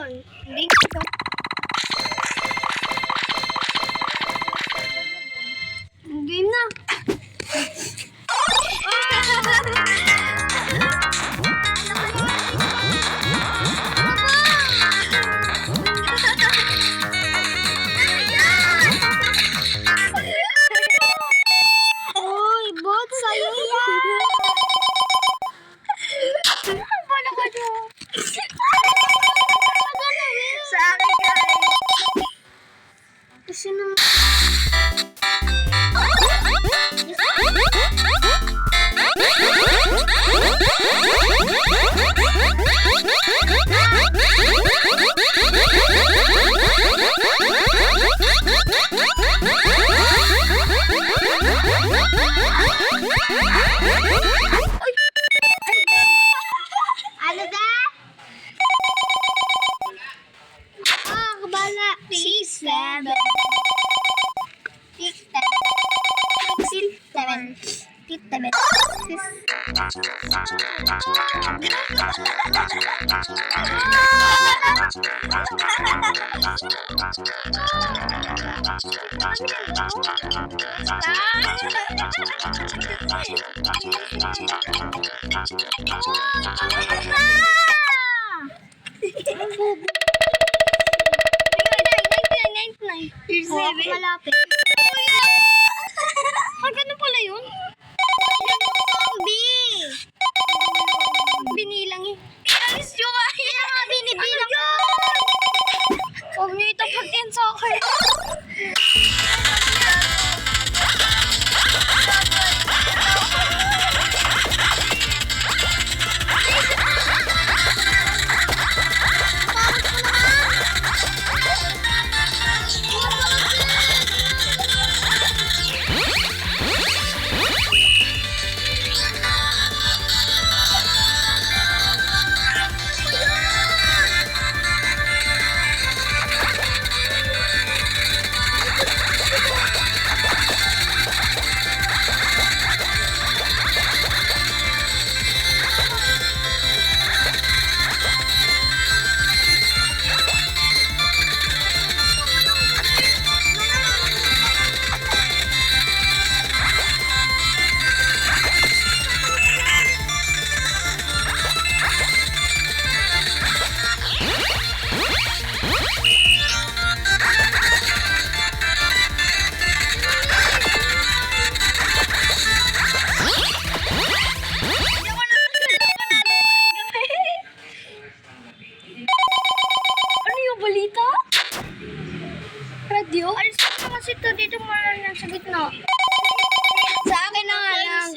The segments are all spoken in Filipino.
yun. Hindi ko. Game na. Uy, bot, sa'yo yan. Wala ka dyan. Sa akin, guys. Kasi naman. Ano ba? Kabala. 6, 7. 6, 7. 6, 7. 7. Malapit. Ganun pala yun? Zombie! Binilang eh. Inalis nyo nga. Binibilang ko. Huwag nyo ito pagtin sa akin. Radio? Alis ko kasi ito dito muna sa gitna. Sa akin na nga lang.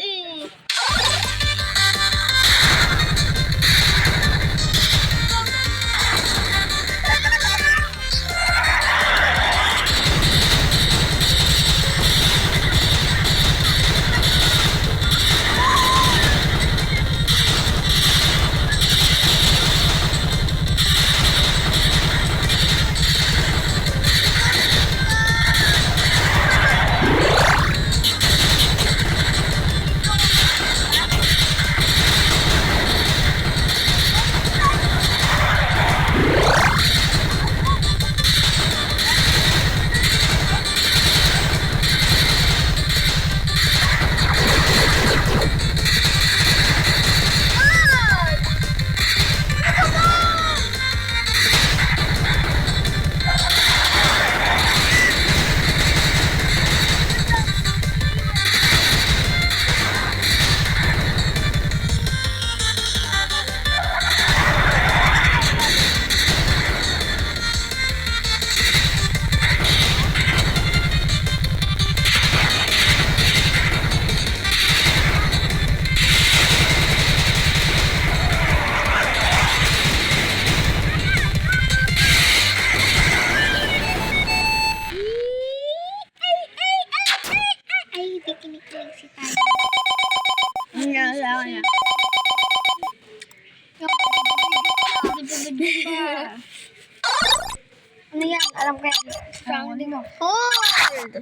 Ano yan? Alam ko yan. Grounding mo. Hold!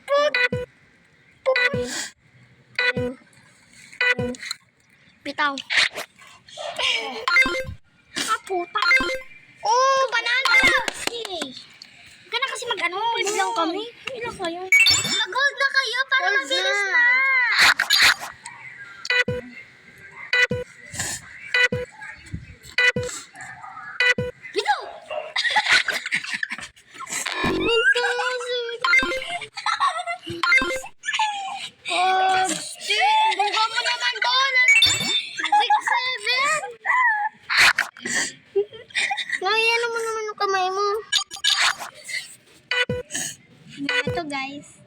Put! Bitaw. Ah, puta. Ngayon mo naman yung kamay mo. Ito guys.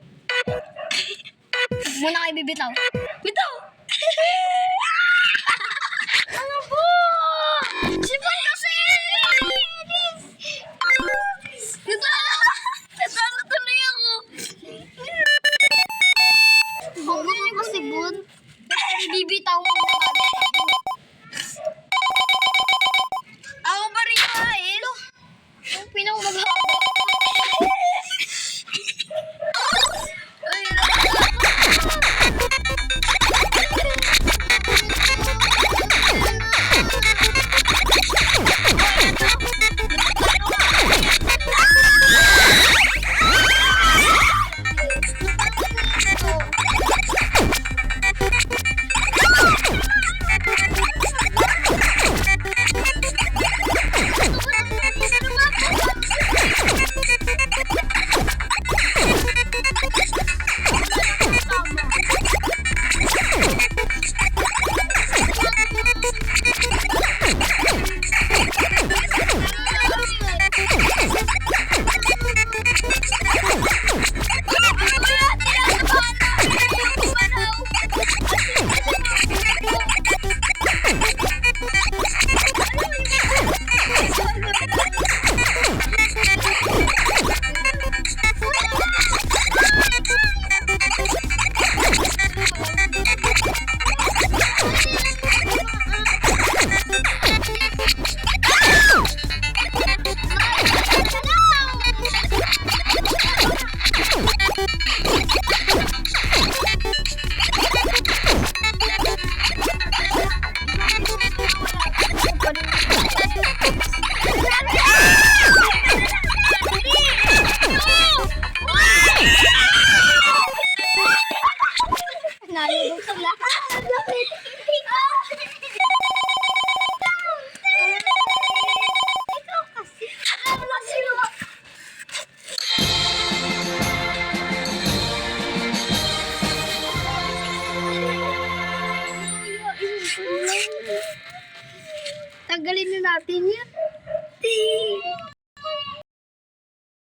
Muna kayo bibitaw. Bitaw! Ano po? Sipon kasi! Natalo tuloy ako. Huwag mo kasi good. Bibitaw mo naman. Ako pa rin kain. Ang pinakamadhaba. Nalulog sa lahat. Ikaw kasi. Tagalin na natin yan.